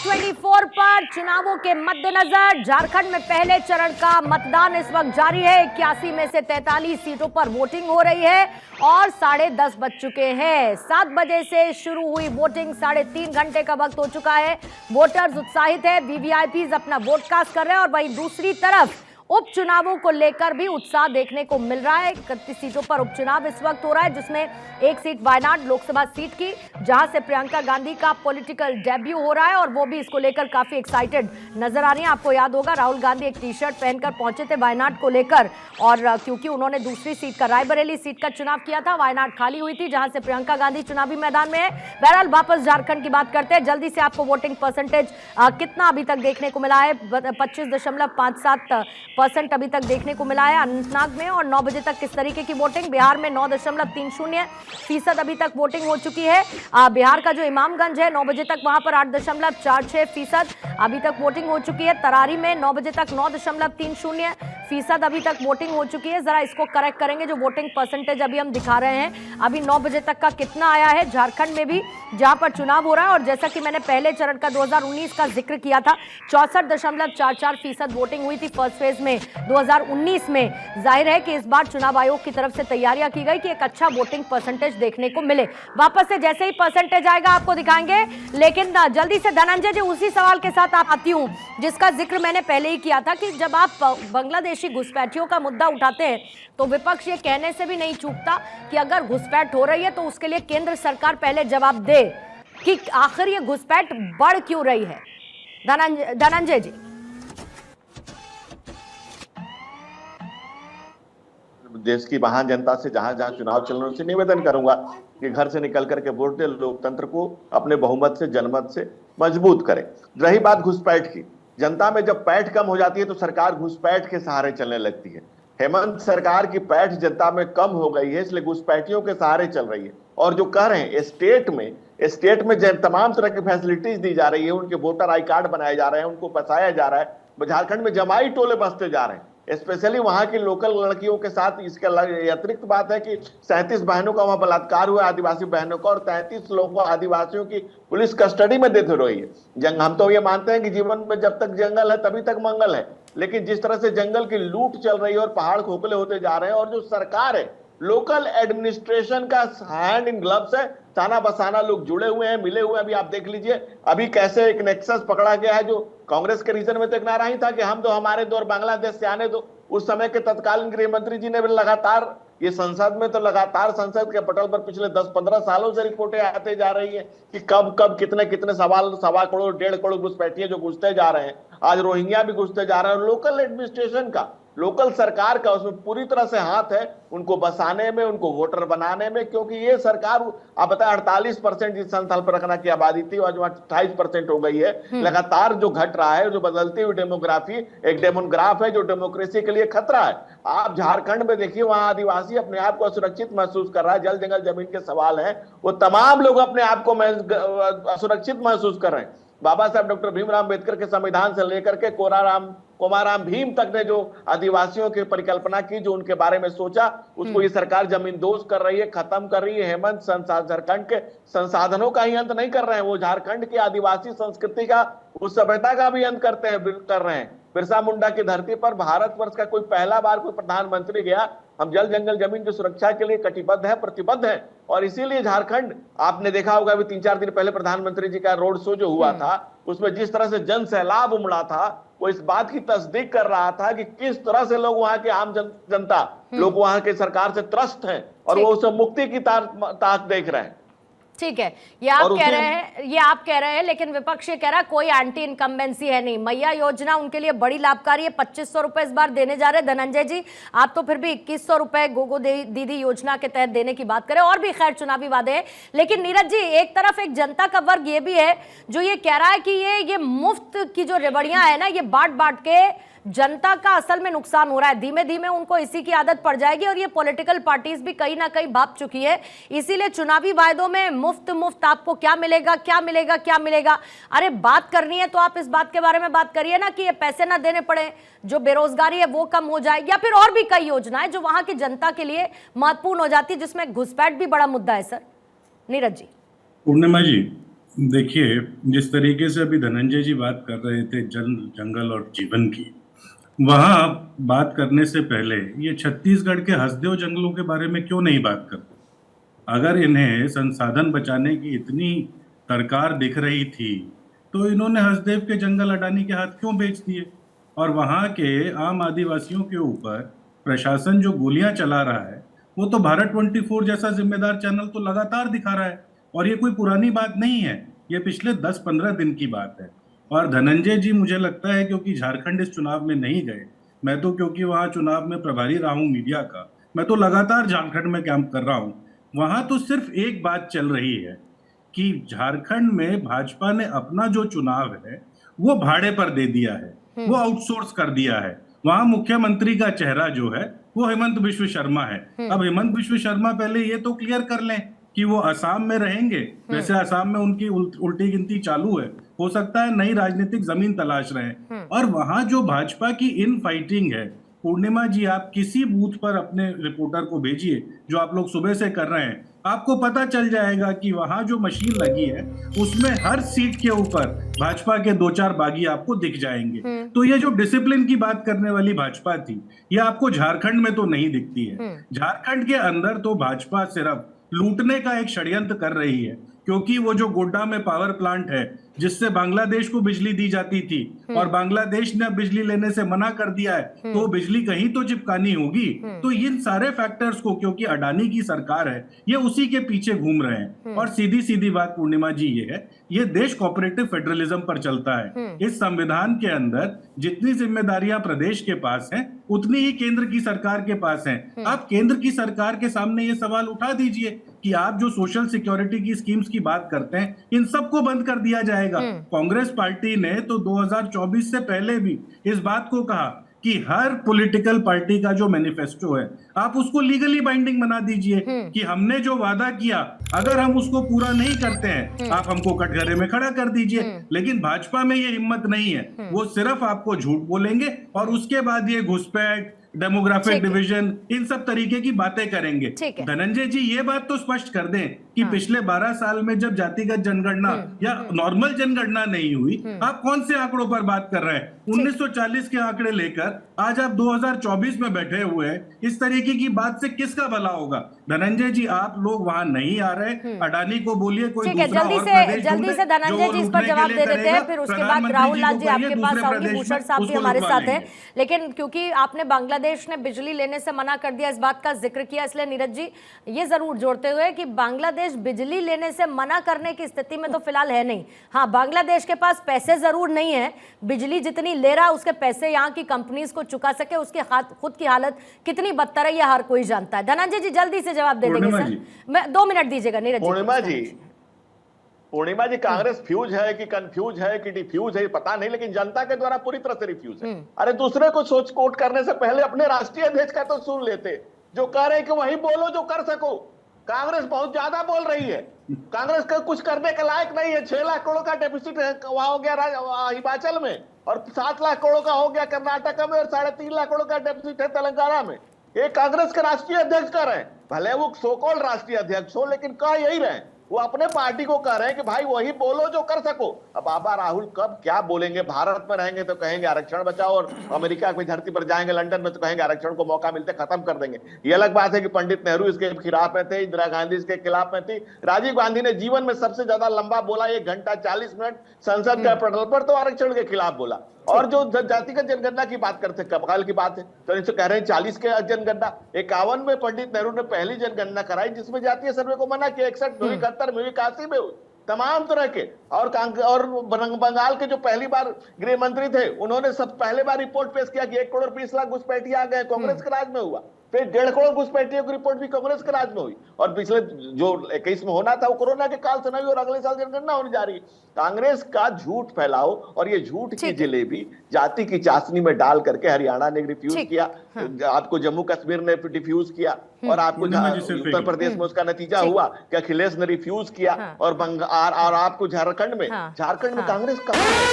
24 पर चुनावों के मद्देनजर झारखंड में पहले चरण का मतदान इस वक्त जारी है। 81 में से 43 सीटों पर वोटिंग हो रही है और 10:30 बज चुके हैं। 7 बजे से शुरू हुई वोटिंग 3.5 घंटे का वक्त हो चुका है। वोटर्स उत्साहित है, वीवीआईपीज अपना वोट कास्ट कर रहे हैं और वहीं दूसरी तरफ उपचुनावों को लेकर भी उत्साह देखने को मिल रहा है। 31 सीटों पर उपचुनाव इस वक्त हो रहा है, जिसमें एक सीट वायनाड लोकसभा सीट की, जहां से प्रियंका गांधी का पॉलिटिकल डेब्यू हो रहा है और वो भी इसको लेकर काफी एक्साइटेड नजर आ रही हैं। आपको याद होगा राहुल गांधी एक टी शर्ट पहनकर पहुंचे थे वायनाड को लेकर, और क्योंकि उन्होंने दूसरी सीट का रायबरेली सीट का चुनाव किया था, वायनाड खाली हुई थी, जहां से प्रियंका गांधी चुनावी मैदान में है। बहरहाल वापस झारखंड की बात करते हैं जल्दी से। आपको वोटिंग परसेंटेज कितना अभी तक देखने को मिला है? 25.57% अभी तक देखने को मिला है अनंतनाग में। और 9 बजे तक किस तरीके की वोटिंग? बिहार में 9.30% अभी तक वोटिंग हो चुकी है। बिहार का जो इमामगंज है 9 बजे तक वहां पर 8.46% अभी तक वोटिंग हो चुकी है। तरारी में 9 बजे तक 9.30% अभी तक वोटिंग हो चुकी है। जरा इसको करेक्ट करेंगे, जो वोटिंग परसेंटेज अभी हम दिखा रहे हैं अभी 9 बजे तक का कितना आया है झारखंड में भी, जहां पर चुनाव हो रहा है। और जैसा कि मैंने पहले चरण का 2019 का जिक्र किया था, 64.44% वोटिंग हुई थी फर्स्ट फेज में 2019 में। जाहिर है कि इस बार चुनाव आयोग की तरफ से तैयारियां की गई कि एक अच्छा वोटिंग परसेंटेज देखने को मिले। वापस से जैसे ही परसेंटेज आएगा आपको दिखाएंगे, लेकिन जल्दी से धनंजय जी उसी सवाल के साथ आप आती हूं जिसका जिक्र मैंने पहले ही किया था कि जब आप बांग्लादेशी घुसपैठियों का मुद्दा उठाते हैं तो विपक्ष ये कहने से भी नहीं चूकता कि अगर घुसपैठ हो रही है तो उसके लिए केंद्र सरकार पहले जवाब दे कि आखिर ये घुसपैठ बढ़ क्यों रही है। धनंजय जी। देश की महान जनता से जहां जहां चुनाव चल रहे हैं उनसे निवेदन करूंगा कि घर से निकल करके वोट दे, लोकतंत्र को अपने बहुमत से जनमत से मजबूत करें। रही बात घुसपैठ की, जनता में जब पैठ कम हो जाती है तो सरकार घुसपैठ के सहारे चलने लगती है। हेमंत सरकार की पैठ जनता में कम हो गई है, इसलिए घुसपैठियों के सहारे चल रही है। और जो कह रहे हैं स्टेट में तमाम तरह की फैसिलिटीज दी जा रही है, उनके वोटर आई कार्ड बनाए जा रहे हैं, उनको बसाया जा रहा है। झारखंड में जमाई टोले बसते जा रहे हैं, स्पेशली वहां की लोकल लड़कियों के साथ। इसके अतिरिक्त बात है कि 37 बहनों का वहां बलात्कार हुआ, आदिवासी बहनों का, और 33 लोगों को आदिवासियों की पुलिस कस्टडी में देते रही है। हम तो ये मानते हैं कि जीवन में जब तक जंगल है तभी तक मंगल है, लेकिन जिस तरह से जंगल की लूट चल रही है और पहाड़ खोखले होते जा रहे हैं, और जो सरकार है लोकल एडमिनिस्ट्रेशन का हैंड इन ग्लव्स है, ताना बसाना लोग जुड़े हुए हैं, मिले हुए हैं। अभी आप देख लीजिए अभी कैसे एक नेक्सस पकड़ा गया है, जो कांग्रेस के रीजन में तो एक नारा ही था कि हम तो हमारे दो और बांग्लादेश से आने दो। उस समय के तत्कालीन गृह मंत्री जी ने भी लगातार ये संसद में तो लगातार संसद के पटल पर पिछले 10-15 सालों से रिपोर्टें आते जा रही है कि कब कब कितने सवाल, 1.25 करोड़ 1.5 करोड़ घुसपैठिए जो घुसते जा रहे हैं। आज रोहिंग्या भी घुसते जा रहे हैं। लोकल एडमिनिस्ट्रेशन का, लोकल सरकार का उसमें पूरी तरह से हाथ है, उनको बसाने में, उनको वोटर बनाने में। क्योंकि ये सरकार, आप बताएं 48% जिस संथाल पर रखना की आबादी थी आज 28% हो गई है। लगातार जो घट रहा है, जो बदलती हुई डेमोग्राफी, एक डेमोग्राफ है जो डेमोक्रेसी के लिए खतरा है। आप झारखंड में देखिए, वहां आदिवासी अपने आप को असुरक्षित महसूस कर रहा है। जल जंगल जमीन के सवाल है, वो तमाम लोग अपने आप को असुरक्षित महसूस कर रहे हैं। बाबा साहब डॉक्टर भीमराव अम्बेडकर के संविधान से लेकर के कोमाराम भीम तक ने जो आदिवासियों की परिकल्पना की, जो उनके बारे में सोचा, उसको ये सरकार जमींदोज कर रही है, खत्म कर रही है। हेमंत झारखंड के संसाधनों का ही अंत नहीं कर रहे हैं, वो झारखंड की आदिवासी संस्कृति का, उस सभ्यता का भी अंत कर रहे हैं। बिरसा मुंडा की धरती पर भारतवर्ष का कोई पहला बार कोई प्रधानमंत्री गया। हम जल जंगल जमीन की सुरक्षा के लिए कटिबद्ध है, प्रतिबद्ध है। और इसीलिए झारखंड, आपने देखा होगा अभी 3-4 दिन पहले प्रधानमंत्री जी का रोड शो जो हुआ था, उसमें जिस तरह से जन सैलाब उमड़ा था, वो इस बात की तस्दीक कर रहा था कि किस तरह से लोग, वहां के आम जनता लोग वहां के सरकार से त्रस्त हैं और वो उसे मुक्ति की ताक देख रहे हैं। ठीक है, ये आप कह रहे हैं, लेकिन विपक्ष ये कह रहा है कोई एंटी इनकम्बेंसी है नहीं। मैया योजना उनके लिए बड़ी लाभकारी है, 2500 रुपए इस बार देने जा रहे हैं। धनंजय जी, आप तो फिर भी 2100 रुपए गोगो दीदी योजना के तहत देने की बात करें, और भी खैर चुनावी वादे हैं। लेकिन नीरज जी, एक तरफ एक जनता का वर्ग ये भी है जो ये कह रहा है कि ये मुफ्त की जो रेवड़ियां है ना, ये बांट के जनता का असल में नुकसान हो रहा है। धीमे धीमे उनको इसी की आदत पड़ जाएगी, और ये पॉलिटिकल पार्टीज भी कहीं ना कहीं भाप चुकी है। इसीलिए चुनावी वायदों में मुफ्त आपको क्या मिलेगा, क्या मिलेगा, क्या मिलेगा। अरे बात करनी है तो आप इस बात के बारे में बात करिए ना कि ये पैसे ना देने पड़े, जो बेरोजगारी है वो कम हो जाए, या फिर और भी कई योजनाएं जो वहां की जनता के लिए महत्वपूर्ण हो जाती है, जिसमें घुसपैठ भी बड़ा मुद्दा है। सर नीरज जी। पूर्णिमा जी, देखिए, जिस तरीके से अभी धनंजय जी बात कर रहे थे जल जंगल और जीवन की, वहां बात करने से पहले ये छत्तीसगढ़ के हसदेव जंगलों के बारे में क्यों नहीं बात करते? अगर इन्हें संसाधन बचाने की इतनी तरकार दिख रही थी, तो इन्होंने हसदेव के जंगल अडानी के हाथ क्यों बेच दिए? और वहां के आम आदिवासियों के ऊपर प्रशासन जो गोलियां चला रहा है, वो तो भारत 24 जैसा जिम्मेदार चैनल तो लगातार दिखा रहा है। और ये कोई पुरानी बात नहीं है, ये पिछले 10-15 दिन की बात है। और धनंजय जी, मुझे लगता है क्योंकि झारखंड इस चुनाव में नहीं गए, मैं तो क्योंकि वहां चुनाव में प्रभारी रहा हूं मीडिया का, मैं तो लगातार झारखंड में कैंप कर रहा हूं। वहां तो सिर्फ एक बात चल रही है कि झारखंड में भाजपा ने अपना जो चुनाव है वो भाड़े पर दे दिया है, वो आउटसोर्स कर दिया है। वहां मुख्यमंत्री का चेहरा जो है वो हेमंत बिश्व शर्मा है। अब हेमंत बिश्व शर्मा पहले ये तो क्लियर कर लें कि वो असम में रहेंगे। वैसे असम में उनकी उल्टी गिनती चालू है, हो सकता है नई राजनीतिक जमीन तलाश रहे हैं। और वहां जो भाजपा की इन फाइटिंग है, पूर्णिमा जी, आप किसी बूथ पर अपने रिपोर्टर को भेजिए, जो आप लोग सुबह से कर रहे हैं, आपको पता चल जाएगा कि वहां जो मशीन लगी है उसमें हर सीट के ऊपर भाजपा के 2-4 बागी आपको दिख जाएंगे। तो ये जो डिसिप्लिन की बात करने वाली भाजपा थी, ये आपको झारखंड में तो नहीं दिखती है। झारखंड के अंदर तो भाजपा सिर्फ लूटने का एक षड्यंत्र कर रही है, क्योंकि वो जो गोड्डा में पावर प्लांट है जिससे बांग्लादेश को बिजली दी जाती थी और बांग्लादेश ने अब बिजली लेने से मना कर दिया है, तो वो बिजली कहीं तो चिपकानी होगी। तो इन सारे फैक्टर्स को, क्योंकि अडानी की सरकार है, ये उसी के पीछे घूम रहे हैं। और सीधी सीधी बात पूर्णिमा जी ये है, ये देश कोऑपरेटिव फेडरलिज्म पर चलता है। इस संविधान के अंदर जितनी जिम्मेदारियां प्रदेश के पास हैं, उतनी ही केंद्र की सरकार के पास हैं। आप केंद्र की सरकार के सामने ये सवाल उठा दीजिए कि आप जो सोशल सिक्योरिटी की स्कीम्स की बात करते हैं, इन सबको बंद कर दिया जाएगा। कांग्रेस पार्टी ने तो 2024 से पहले भी इस बात को कहा कि हर पॉलिटिकल पार्टी का जो मैनिफेस्टो है, आप उसको लीगली बाइंडिंग बना दीजिए कि हमने जो वादा किया, अगर हम उसको पूरा नहीं करते हैं, आप हमको कटघरे में खड़ा कर दीजिए। लेकिन भाजपा में ये हिम्मत नहीं है, वो सिर्फ आपको झूठ बोलेंगे और उसके बाद ये घुसपैठ, डेमोग्राफिक डिवीजन, इन सब तरीके की बातें करेंगे। धनंजय जी ये बात तो स्पष्ट कर दें कि पिछले 12 साल में जब जातिगत जनगणना या नॉर्मल जनगणना नहीं हुई, आप कौन से आंकड़ों पर बात कर रहे हैं? 1940 के आंकड़े लेकर आज आप 2024 में बैठे हुए हैं। इस तरीके की बात से किसका भला होगा? धनंजय जी, आप लोग वहां नहीं आ रहे, अडानी को बोलिए कोई दूसरा जल्दी से धनंजय जी इस पर जवाब दे देते हैं, फिर उसके बाद राहुल लाल जी आपके पास आऊंगी, भूषण साहब भी हमारे साथ हैं। लेकिन क्योंकि आपने बांग्लादेश ने बिजली लेने से मना कर दिया, इस बात का जिक्र किया, इसलिए नीरज जी ये जरूर जोड़ते हुए कि बांग्लादेश बिजली लेने से मना करने की स्थिति में तो फिलहाल है नहीं। हाँ, बांग्लादेश के पास पैसे जरूर नहीं है, बिजली जितनी ले रहा उसके पैसे यहाँ की कंपनीज को चुका सके, उसके खुद की हालत कितनी बदतर है, यह हर कोई जानता है। धनंजय जी जल्दी से जवाब दे देंगे सर, मैं 2 मिनट दीजिएगा नीरज जी। पूर्णिमा जी, कांग्रेस फ्यूज है कि कंफ्यूज है कि डिफ्यूज है पता नहीं, लेकिन जनता के द्वारा पूरी तरह से रिफ्यूज है। अरे दूसरे को सोच कोट करने से पहले अपने राष्ट्रीय अध्यक्ष का तो सुन लेते, जो कह रहे हैं कि वही बोलो जो कर सको। कांग्रेस बहुत ज्यादा बोल रही है, कांग्रेस का कुछ करने के लायक नहीं है। 6 लाख करोड़ का डेफिसिट वहां हो गया हिमाचल में, और 7 लाख करोड़ का हो गया कर्नाटक में, और 3.5 लाख करोड़ का डेफिसिट है तेलंगाना में। ये कांग्रेस के राष्ट्रीय अध्यक्ष कर रहे हैं, भले वो सो कॉल्ड राष्ट्रीय अध्यक्ष हो, लेकिन कह यही रहे, वो अपने पार्टी को कह रहे हैं कि भाई वही बोलो जो कर सको। अब बाबा राहुल कब क्या बोलेंगे? भारत में रहेंगे तो कहेंगे आरक्षण बचाओ, और अमेरिका की धरती पर जाएंगे, लंदन में, तो कहेंगे आरक्षण को मौका मिलते खत्म कर देंगे। ये अलग बात है कि पंडित नेहरू इसके खिलाफ में थे, इंदिरा गांधी इसके खिलाफ में थी, राजीव गांधी ने जीवन में सबसे ज्यादा लंबा बोला 1 घंटा 40 मिनट संसद के पटल पर, तो आरक्षण के खिलाफ बोला। और जो जातिगत जनगणना की बात करते, कमाल की बात है, तो इनसे कह रहे हैं 40 के जनगणना। 51 में पंडित नेहरू ने पहली जनगणना कराई जिसमें जातीय सर्वे को मना किया। 61 में, 71 में, 81 में हुई, तमाम तरह के। और बंगाल के जो पहली बार गृह मंत्री थे, उन्होंने सब पहले बार रिपोर्ट पेश किया कि 1 करोड़ 20 लाख घुसपैठिए आ गए, कांग्रेस के राज में हुआ। फिर 1.5 करोड़ घुसपैठियों की रिपोर्ट भी कांग्रेस के राज में हुई, और पिछले जो 21 में होना था वो कोरोना के काल से नहीं, और अगले साल जनगणना होने जा रही है। कांग्रेस का झूठ फैलाओ, और ये झूठ की जलेबी जाति की चाशनी में डाल करके हरियाणा ने रिफ्यूज किया, आपको जम्मू कश्मीर ने डिफ्यूज किया, और आपको उत्तर प्रदेश में उसका नतीजा हुआ कि अखिलेश ने रिफ्यूज किया, और आपको झारखंड में कांग्रेस कहां है?